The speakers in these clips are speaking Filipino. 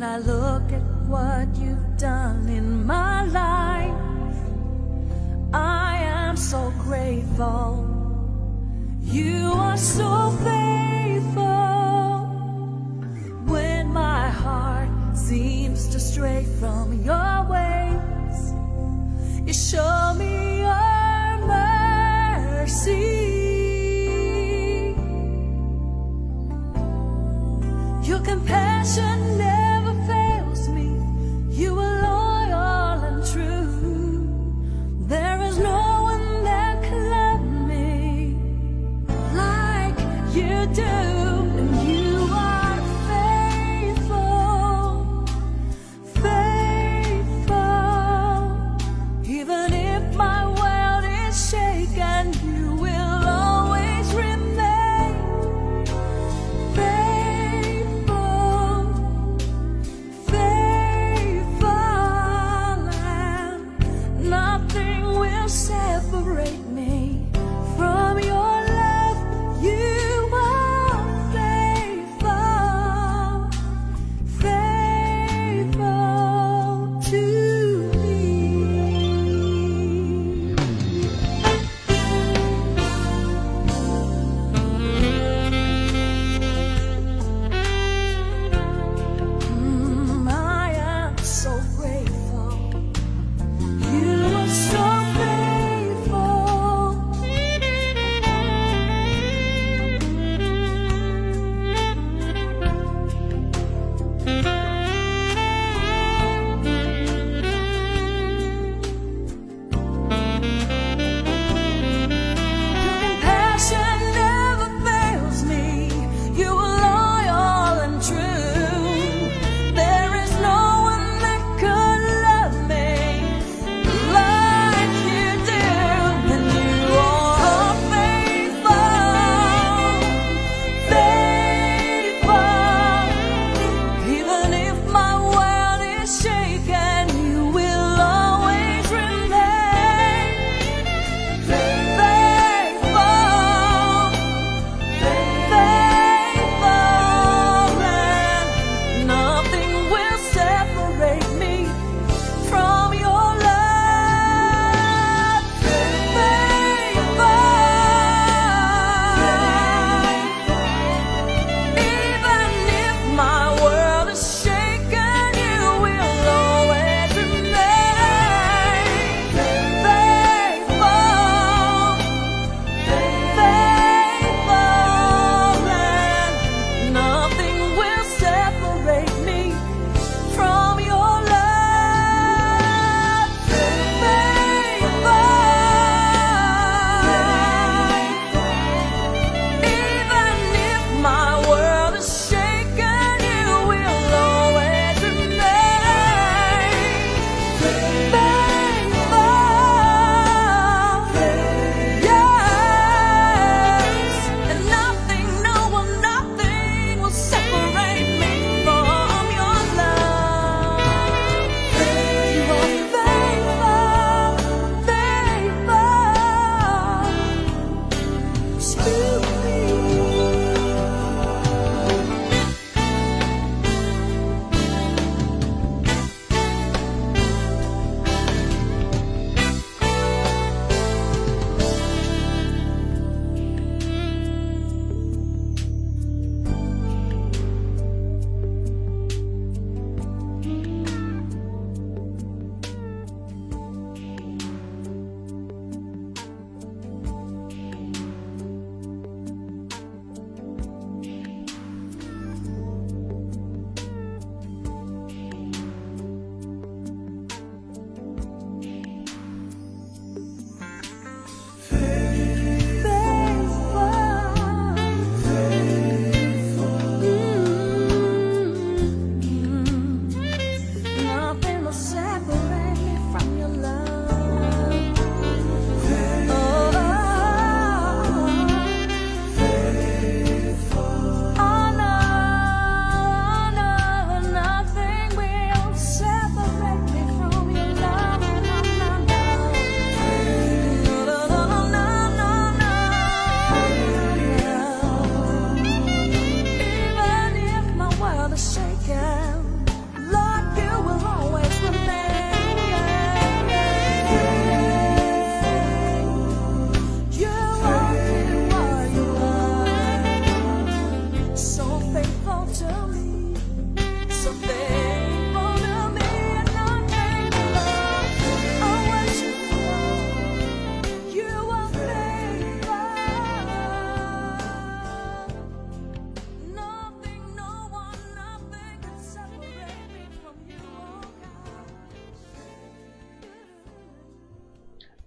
When I look at what you've done in my life, I am so grateful. You are so faithful. When my heart seems to stray from your ways, you show me your mercy. Your compassion never fails me. You are loyal and true. There is no one that can love me like you do. And you are faithful, faithful. Even if my world is shaken, you will always remain faithful, faithful, and nothing will separate me from your love. You are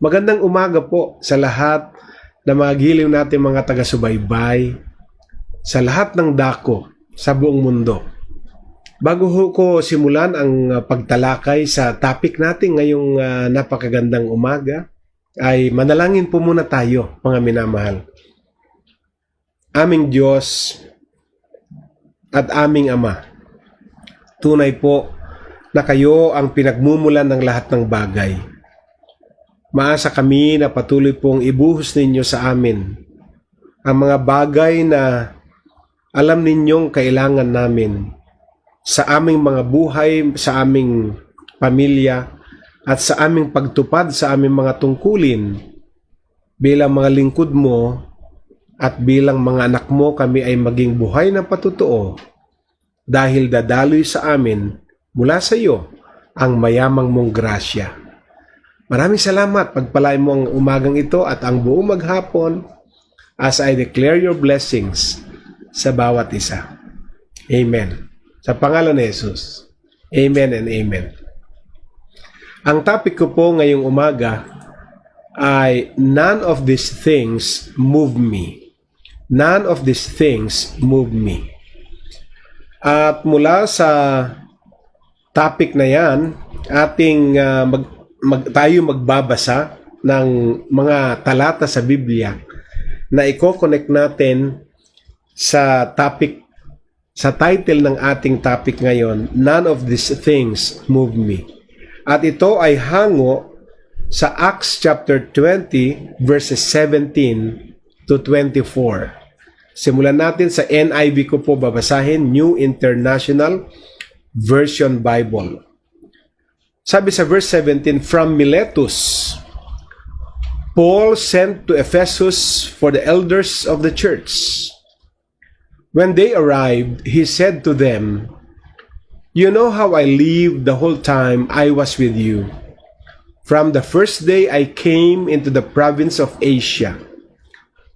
Magandang umaga po sa lahat na mga giliw natin mga taga-subaybay, sa lahat ng dako sa buong mundo. Bago ko simulan ang pagtalakay sa topic natin ngayong napakagandang umaga, ay manalangin po muna tayo, mga minamahal. Aming Diyos at aming Ama, tunay po na kayo ang pinagmumulan ng lahat ng bagay. Maasa kami na patuloy pong ibuhos ninyo sa amin ang mga bagay na alam ninyong kailangan namin sa aming mga buhay, sa aming pamilya, at sa aming pagtupad sa aming mga tungkulin. Bilang mga lingkod mo at bilang mga anak mo, kami ay maging buhay na patutuo dahil dadaloy sa amin mula sa iyo ang mayamang mong grasya. Maraming salamat. Pagpalain mo ang umagang ito at ang buong maghapon as I declare your blessings sa bawat isa. Amen. Sa pangalan ni Jesus. Amen and amen. Ang topic ko po ngayong umaga ay none of these things move me. None of these things move me. At mula sa topic na yan, ating tayo magbabasa ng mga talata sa Biblia na i-connect natin sa topic, sa title ng ating topic ngayon, None of these things move me. At ito ay hango sa Acts chapter 20 verses 17 to 24. Simulan natin sa NIV ko po babasahin, New International Version Bible. Sabi sa verse 17, from Miletus, Paul sent to Ephesus for the elders of the church. When they arrived, he said to them, you know how I lived the whole time I was with you. From the first day I came into the province of Asia,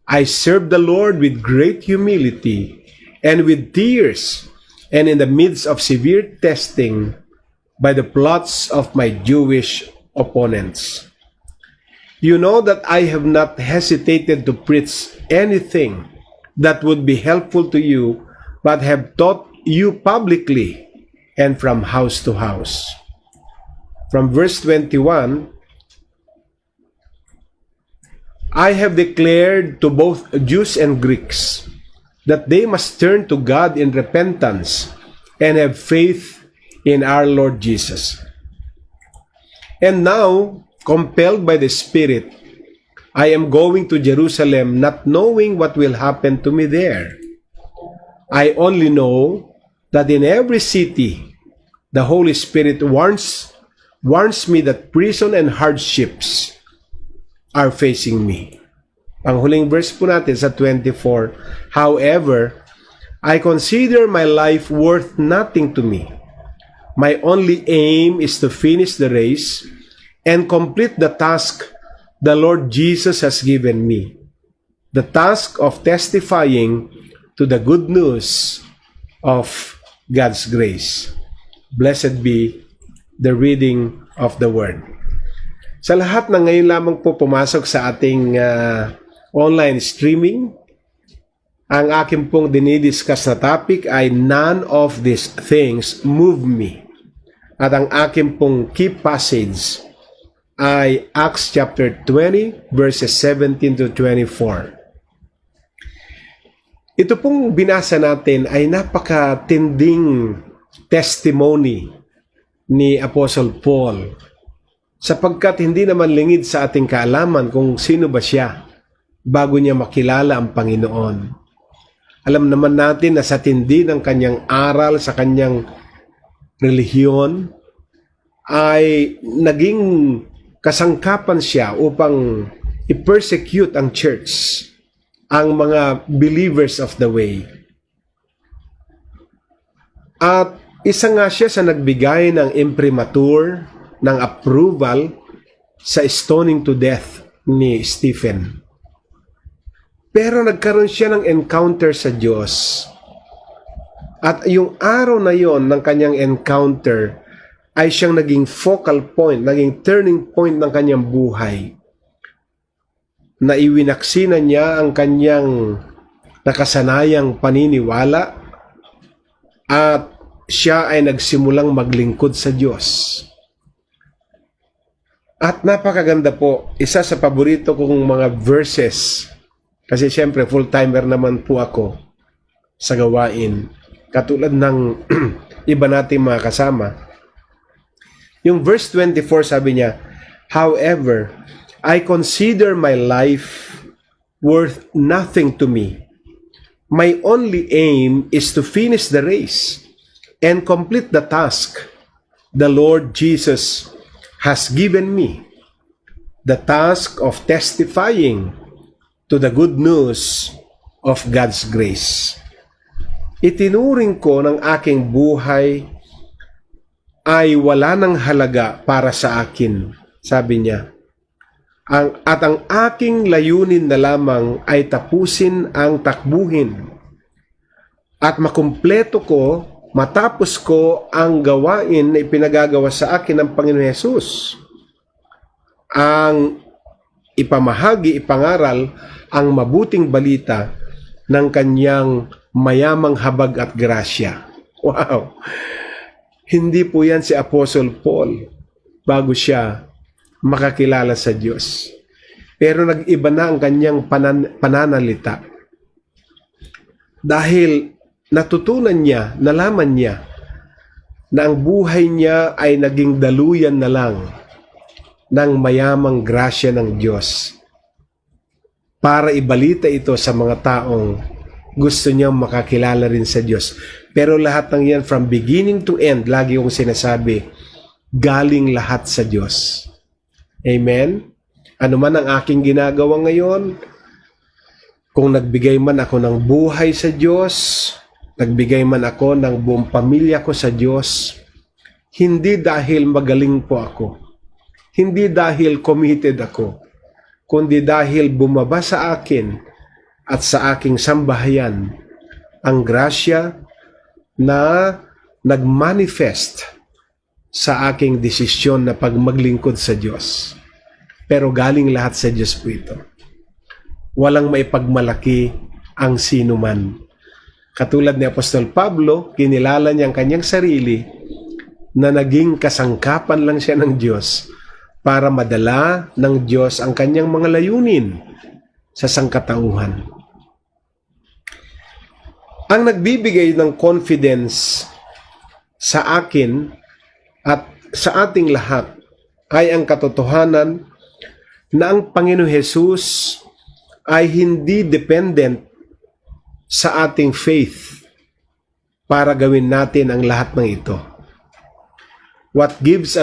I served the Lord with great humility and with tears, and in the midst of severe testing by the plots of my Jewish opponents. You know that I have not hesitated to preach anything that would be helpful to you, but have taught you publicly and from house to house. From verse 21, I have declared to both Jews and Greeks that they must turn to God in repentance and have faith in our Lord Jesus. And now, compelled by the Spirit, I am going to Jerusalem, not knowing what will happen to me there. I only know that in every city, the Holy Spirit warns me that prison and hardships are facing me. Ang huling verse po natin sa 24, however, I consider my life worth nothing to me. My only aim is to finish the race and complete the task the Lord Jesus has given me. The task of testifying to the good news of God's grace. Blessed be the reading of the Word. Sa lahat na ngayon lamang po pumasok sa ating online streaming, ang aking pong dinidiscuss na topic ay none of these things move me. At ang aking pong key passage ay Acts chapter 20 verses 17 to 24. Ito pong binasa natin ay napakatinding testimony ni Apostle Paul sapagkat hindi naman lingid sa ating kaalaman kung sino ba siya bago niya makilala ang Panginoon. Alam naman natin na sa tindi ng kanyang aral, sa kanyang relihiyon, ay naging kasangkapan siya upang i-persecute ang church, ang mga believers of the way. At isa nga siya sa nagbigay ng imprimatur, ng approval sa stoning to death ni Stephen. Pero nagkaroon siya ng encounter sa Diyos. At yung araw na yon ng kanyang encounter ay siyang naging focal point, naging turning point ng kanyang buhay. na iwinaksina niya ang kanyang nakasanayang paniniwala at siya ay nagsimulang maglingkod sa Diyos. At napakaganda po, isa sa paborito kong mga verses, kasi siyempre full-timer naman po ako sa gawain, katulad ng iba nating mga kasama. Yung verse 24 sabi niya, "However, I consider my life worth nothing to me. My only aim is to finish the race and complete the task the Lord Jesus has given me, the task of testifying to the good news of God's grace." Itinuring ko ng aking buhay ay wala ng halaga para sa akin, sabi niya. At ang aking layunin na lamang ay tapusin ang takbuhin at makumpleto ko, matapos ko ang gawain na ipinagagawa sa akin ng Panginoon Hesus. Ang ipamahagi, ipangaral ang mabuting balita ng kanyang mayamang habag at grasya. Wow! Hindi po yan si Apostle Paul bago siya makakilala sa Diyos. Pero nag-iba na ang kanyang pananalita. Dahil natutunan niya, nalaman niya na ang buhay niya ay naging daluyan na lang ng mayamang grasya ng Diyos para ibalita ito sa mga taong gusto niyang makakilala rin sa Diyos. Pero lahat ng yan, from beginning to end, lagi kong sinasabi, galing lahat sa Diyos. Amen? Ano man ang aking ginagawa ngayon, kung nagbigay man ako ng buhay sa Diyos, nagbigay man ako ng buong pamilya ko sa Diyos, hindi dahil magaling po ako, hindi dahil committed ako, kundi dahil bumaba sa akin at sa aking sambahayan ang grasya na nagmanifest sa aking desisyon na pagmaglingkod sa Diyos. Pero galing lahat sa Diyos po ito. Walang maipagmalaki ang sino man. Katulad ni Apostol Pablo, kinilala niya ang kanyang sarili na naging kasangkapan lang siya ng Diyos para madala ng Diyos ang kanyang mga layunin sa sangkatauhan. Ang nagbibigay ng confidence sa akin at sa ating lahat ay ang katotohanan na ang Panginoong Hesus ay hindi dependent sa ating faith para gawin natin ang lahat ng ito. What gives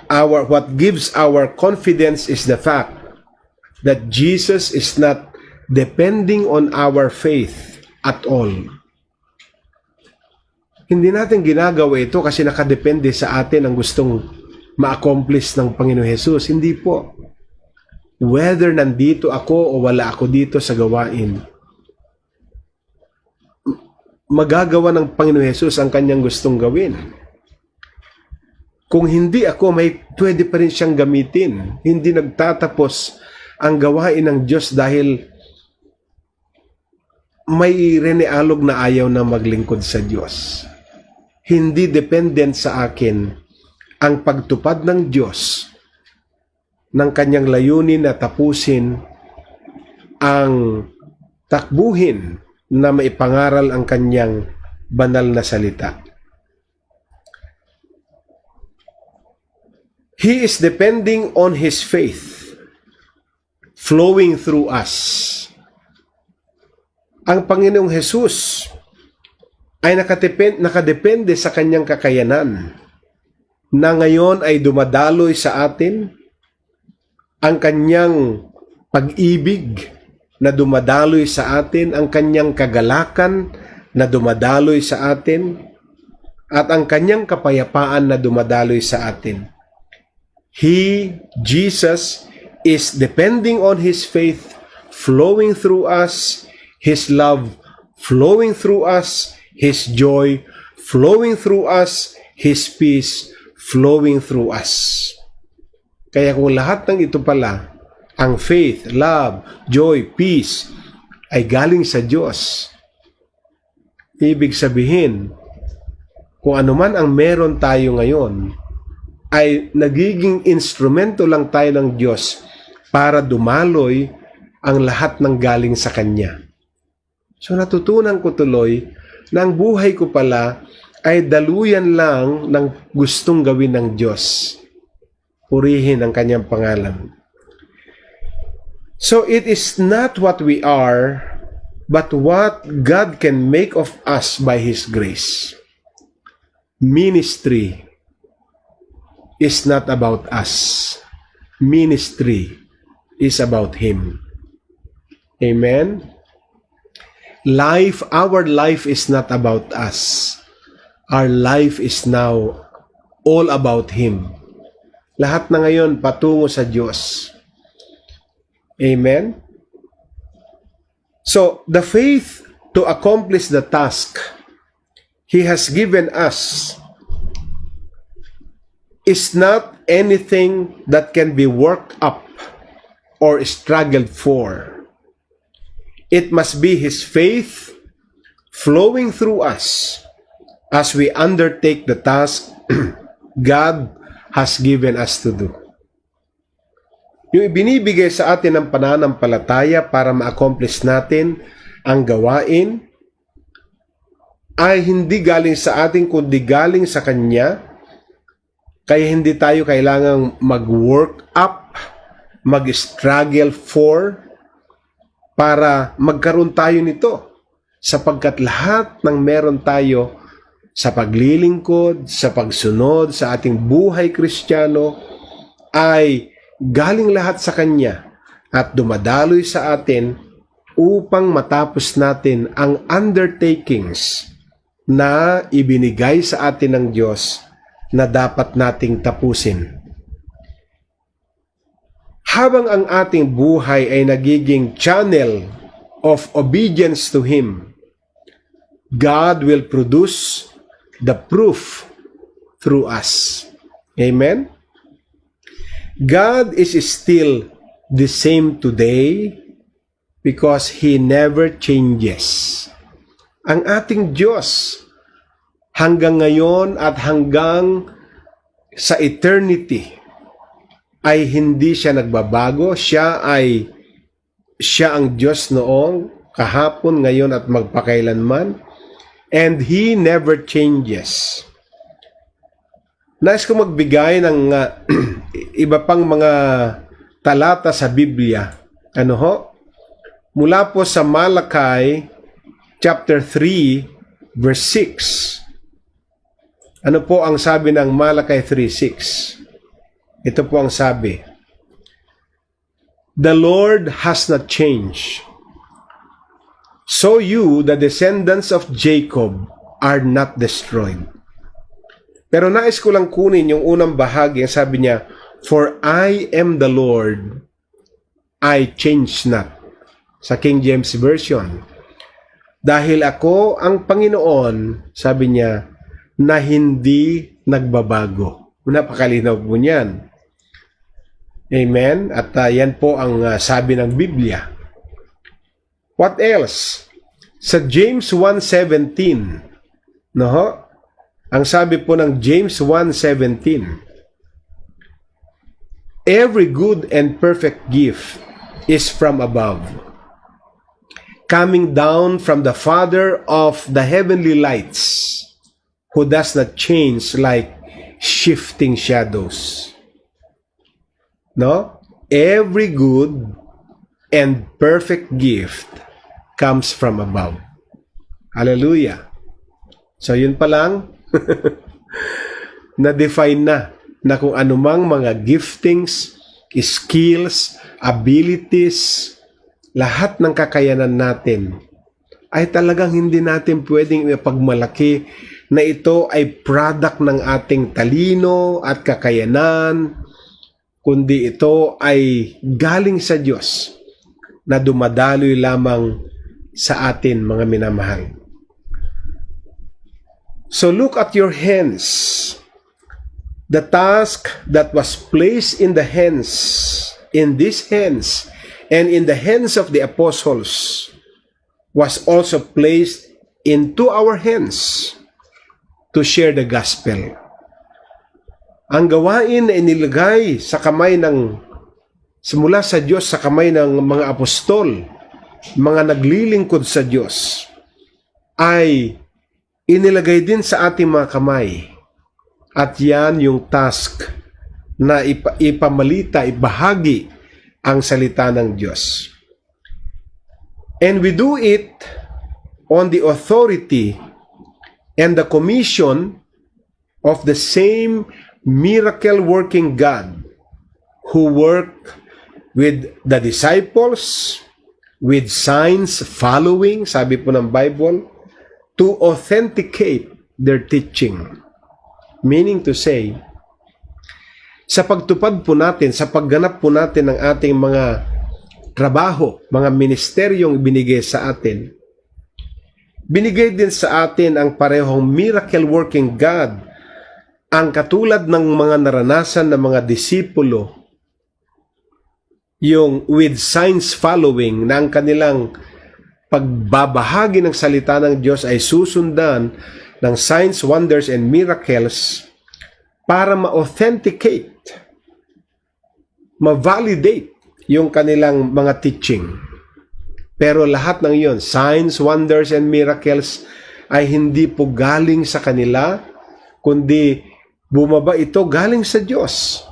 our confidence is the fact that Jesus is not depending on our faith at all. Hindi natin ginagawa ito kasi nakadepende sa atin ang gustong ma-accomplish ng Panginoon Hesus. Hindi po. Whether nandito ako o wala ako dito sa gawain, magagawa ng Panginoon Hesus ang kanyang gustong gawin. Kung hindi ako, pwede pa rin siyang gamitin. Hindi nagtatapos ang gawain ng Diyos dahil may renealog na ayaw na maglingkod sa Diyos. Hindi dependent sa akin ang pagtupad ng Diyos ng kanyang layunin na tapusin ang takbuhin na maipangaral ang kanyang banal na salita. He is depending on His faith flowing through us. Ang Panginoong Hesus ay nakadepende sa kanyang kakayanan na ngayon ay dumadaloy sa atin, ang kanyang pag-ibig na dumadaloy sa atin, ang kanyang kagalakan na dumadaloy sa atin, at ang kanyang kapayapaan na dumadaloy sa atin. He, Jesus, is depending on His faith flowing through us, His love flowing through us, His joy flowing through us, His peace flowing through us. Kaya kung lahat ng ito pala ang faith, love, joy, peace ay galing sa Diyos. Ibig sabihin, kung ano man ang meron tayo ngayon, ay nagiging instrumento lang tayo ng Diyos para dumaloy ang lahat ng galing sa Kanya. So natutunan ko tuloy na ang buhay ko pala ay daluyan lang ng gustong gawin ng Diyos. Purihin ang Kanyang pangalan. So it is not what we are, but what God can make of us by His grace. Ministry is not about us. Ministry is about Him. Amen? Our life is not about us. Our life is now all about Him. Lahat na ngayon patungo sa Diyos. Amen? So, the faith to accomplish the task He has given us is not anything that can be worked up or struggled for. It must be His faith flowing through us as we undertake the task God has given us to do. Yung ibinibigay sa atin ng pananampalataya para ma-accomplish natin ang gawain ay hindi galing sa atin kundi galing sa Kanya. Kaya hindi tayo kailangang mag-work up, mag-struggle for, para magkaroon tayo nito. Sapagkat lahat ng meron tayo sa paglilingkod, sa pagsunod, sa ating buhay Kristiyano, ay galing lahat sa Kanya at dumadaloy sa atin upang matapos natin ang undertakings na ibinigay sa atin ng Diyos na dapat nating tapusin. Habang ang ating buhay ay nagiging channel of obedience to Him, God will produce the proof through us. Amen? God is still the same today because He never changes. Ang ating Diyos hanggang ngayon at hanggang sa eternity ay hindi siya nagbabago. Siya ang Diyos noong, kahapon, ngayon at magpakailanman. And He never changes. Nais ko magbigay ng iba pang mga talata sa Biblia. Mula po sa Malakay chapter 3 verse 6. Ano po ang sabi ng Malakay 3:6? Ito po ang sabi. The Lord has not changed. So you, the descendants of Jacob, are not destroyed. Pero nais ko lang kunin yung unang bahagi. Sabi niya, for I am the Lord, I change not. Sa King James Version. Dahil ako ang Panginoon, sabi niya, na hindi nagbabago. Napakalinaw po niyan. Amen? At yan po ang sabi ng Biblia. What else? Sa James 1:17, ang sabi po ng James 1:17, every good and perfect gift is from above, coming down from the Father of the heavenly lights, who does not change like shifting shadows. Every good and perfect gift comes from above. Hallelujah. So yun pa lang, na-define na kung anumang mga giftings, skills, abilities, lahat ng kakayanan natin ay talagang hindi natin pwedeng ipagmalaki na ito ay product ng ating talino at kakayanan, kundi ito ay galing sa Diyos na dumadaloy lamang sa atin, mga minamahal. So look at your hands. The task that was placed in the hands in these hands and in the hands of the apostles was also placed into our hands to share the gospel. Ang gawain na inilagay sa kamay simula sa Diyos sa kamay ng mga apostol, mga naglilingkod sa Diyos, ay inilagay din sa ating mga kamay. At yan yung task na ipamalita, ibahagi ang salita ng Diyos. And we do it on the authority and the commission of the same miracle-working God who worked with the disciples, with signs following, sabi po ng Bible, to authenticate their teaching. Meaning to say, sa pagtupad po natin, sa pagganap po natin ng ating mga trabaho, mga ministeryong binigay sa atin, binigay din sa atin ang parehong miracle-working God, ang katulad ng mga naranasan ng mga disipulo, yung with signs following, na ang kanilang pagbabahagi ng salita ng Diyos ay susundan ng signs, wonders, and miracles para ma-authenticate, ma-validate yung kanilang mga teaching. Pero lahat ng yon, signs, wonders, and miracles, ay hindi po galing sa kanila, kundi bumaba ito galing sa Diyos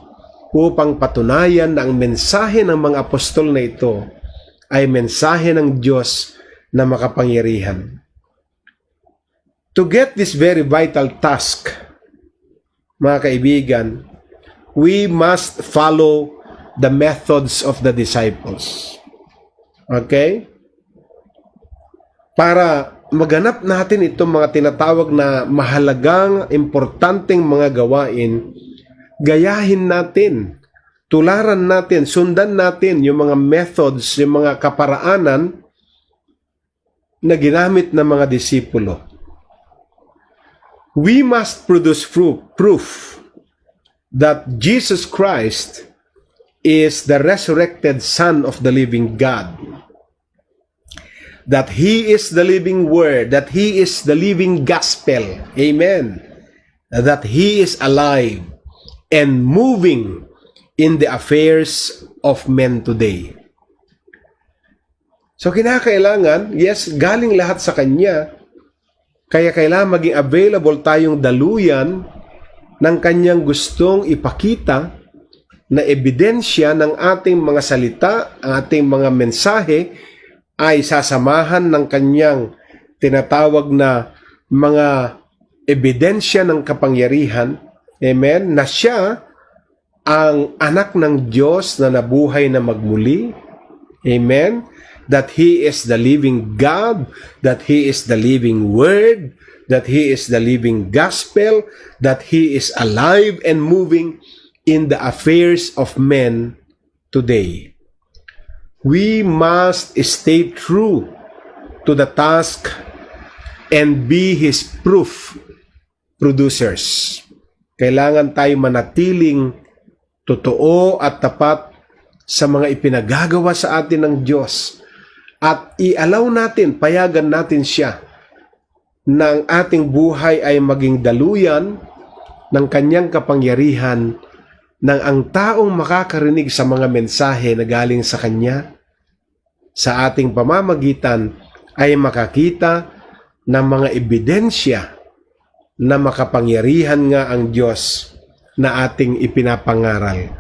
upang patunayan na ang mensahe ng mga apostol na ito ay mensahe ng Diyos na makapangyarihan. To get this very vital task, mga kaibigan, we must follow the methods of the disciples. Okay? Para maganap natin itong mga tinatawag na mahalagang, importanteng mga gawain, gayahin natin, tularan natin, sundan natin yung mga methods, yung mga kaparaanan na ginamit ng mga disipulo. We must produce proof that Jesus Christ is the resurrected Son of the living God. That He is the living Word, that He is the living gospel. Amen. That He is alive and moving in the affairs of men today. So kinakailangan, yes, galing lahat sa Kanya, kaya kailangan maging available tayong daluyan ng Kanyang gustong ipakita na ebidensya ng ating mga salita, ating mga mensahe, ay sasamahan ng Kanyang tinatawag na mga ebidensya ng kapangyarihan, amen, na Siya ang anak ng Diyos na nabuhay na magmuli, amen, that He is the living God, that He is the living Word, that He is the living gospel, that He is alive and moving in the affairs of men today. We must stay true to the task and be His proof producers. Kailangan tayo manatiling totoo at tapat sa mga ipinagagawa sa atin ng Diyos at i-allow natin, payagan natin Siya na ang ating buhay ay maging daluyan ng Kanyang kapangyarihan nang ang taong makakarinig sa mga mensahe na galing sa Kanya, sa ating pamamagitan ay makakita ng mga ebidensya na makapangyarihan nga ang Diyos na ating ipinapangaral.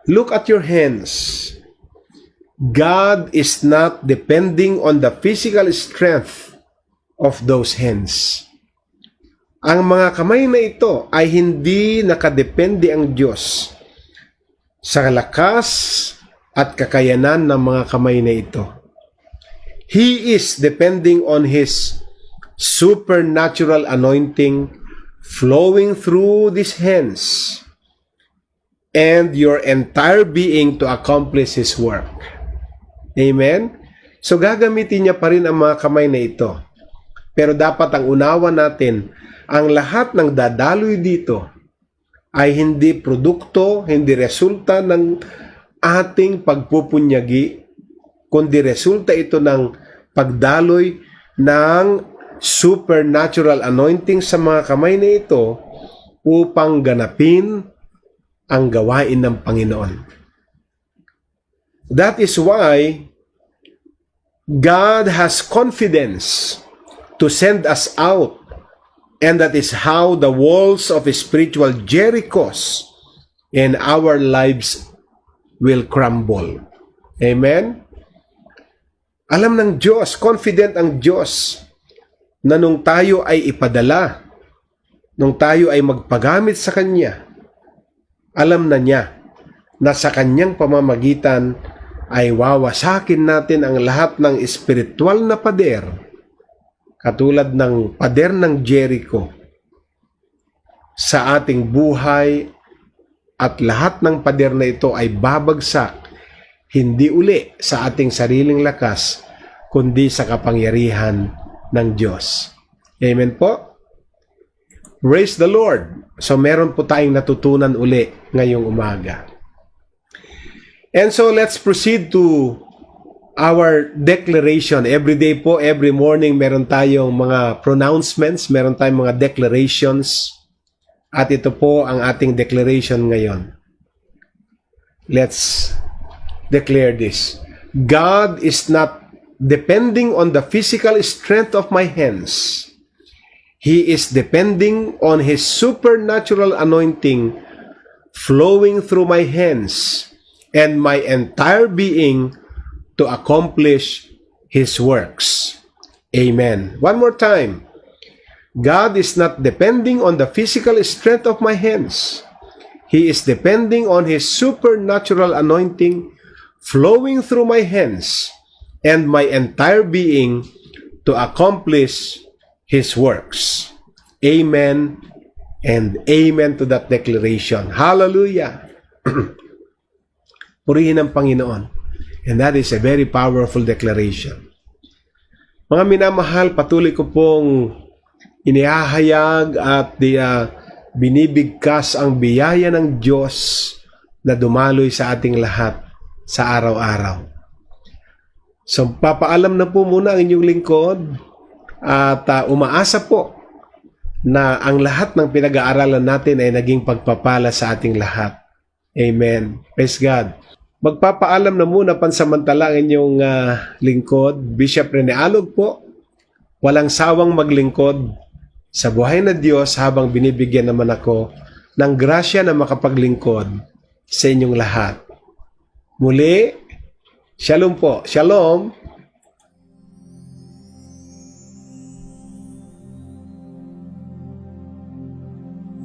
Look at your hands. God is not depending on the physical strength of those hands. Ang mga kamay na ito ay hindi nakadepende ang Diyos sa lakas at kakayanan ng mga kamay na ito. He is depending on His supernatural anointing flowing through these hands and your entire being to accomplish His work. Amen? So gagamitin niya pa rin ang mga kamay na ito. Pero dapat ang unawa natin, ang lahat ng dadaloy dito ay hindi produkto, hindi resulta ng ating pagpupunyagi, kundi resulta ito ng pagdaloy ng supernatural anointing sa mga kamay na ito upang ganapin ang gawain ng Panginoon. That is why God has confidence to send us out, and that is how the walls of spiritual Jerichos in our lives will crumble. Amen? Alam ng Diyos, confident ang Diyos na nung tayo ay ipadala, nung tayo ay magpagamit sa Kanya, alam na niya na sa Kanyang pamamagitan ay wawasakin natin ang lahat ng espiritual na pader, katulad ng pader ng Jericho sa ating buhay, at lahat ng pader na ito ay babagsak hindi uli sa ating sariling lakas, kundi sa kapangyarihan ng Diyos. Amen po? Praise the Lord! So meron po tayong natutunan uli ngayong umaga. And so let's proceed to our declaration. Every day po, every morning, meron tayong mga pronouncements, meron tayong mga declarations. At ito po ang ating declaration ngayon. Let's declare this. God is not depending on the physical strength of my hands. He is depending on His supernatural anointing flowing through my hands and my entire being to accomplish His works. Amen. One more time. God is not depending on the physical strength of my hands. He is depending on His supernatural anointing flowing through my hands and my entire being to accomplish His works. Amen and amen to that declaration. Hallelujah! Purihin ang Panginoon. And that is a very powerful declaration. Mga minamahal, patuloy ko pong inihahayag at binibigkas ang biyaya ng Diyos na dumaloy sa ating lahat sa araw-araw. So, papaalam na po muna ang inyong lingkod at umaasa po na ang lahat ng pinag-aaralan natin ay naging pagpapala sa ating lahat. Amen. Praise God. Magpapaalam na muna pansamantala ang inyong lingkod, Bishop Rene Alog po. Walang sawang maglingkod sa buhay na Diyos habang binibigyan naman ako ng grasya na makapaglingkod sa inyong lahat. Muli, shalom po. Shalom.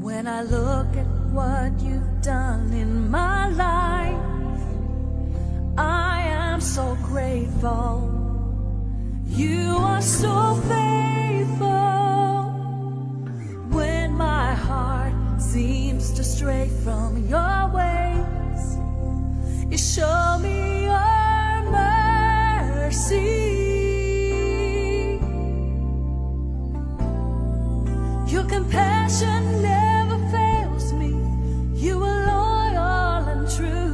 When I look at what you've done in my life, I am so grateful. You are so faithful. When my heart seems to stray from your ways, you show me your mercy. Your compassion never fails me. You are loyal and true.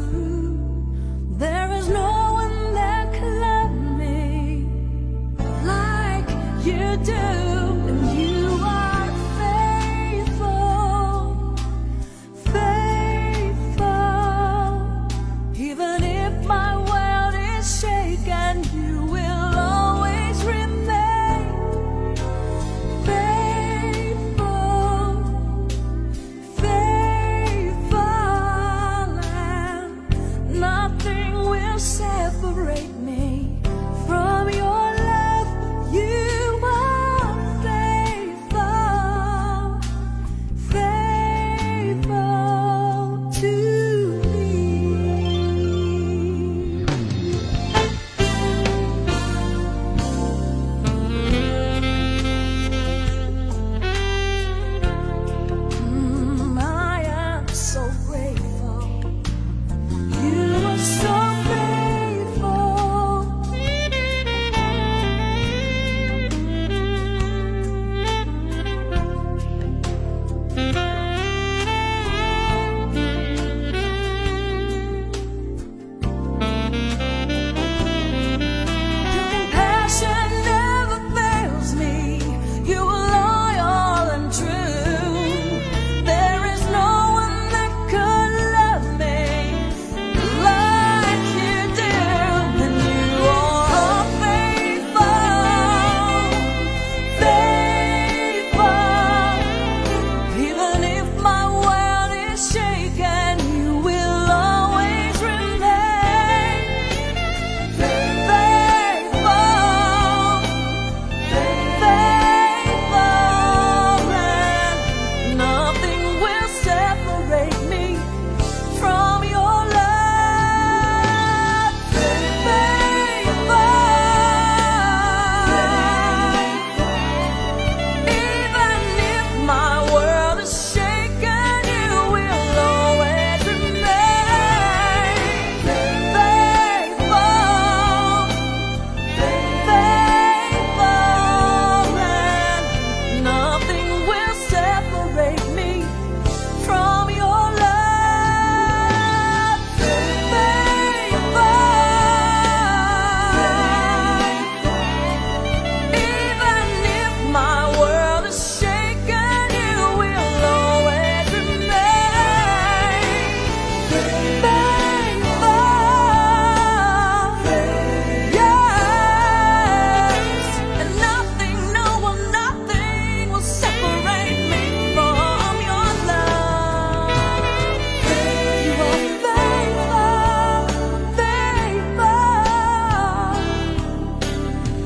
There is no one that can love me like you do. And you are faithful, faithful. Even if my world is shaken, you will always remain faithful,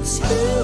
'Cause you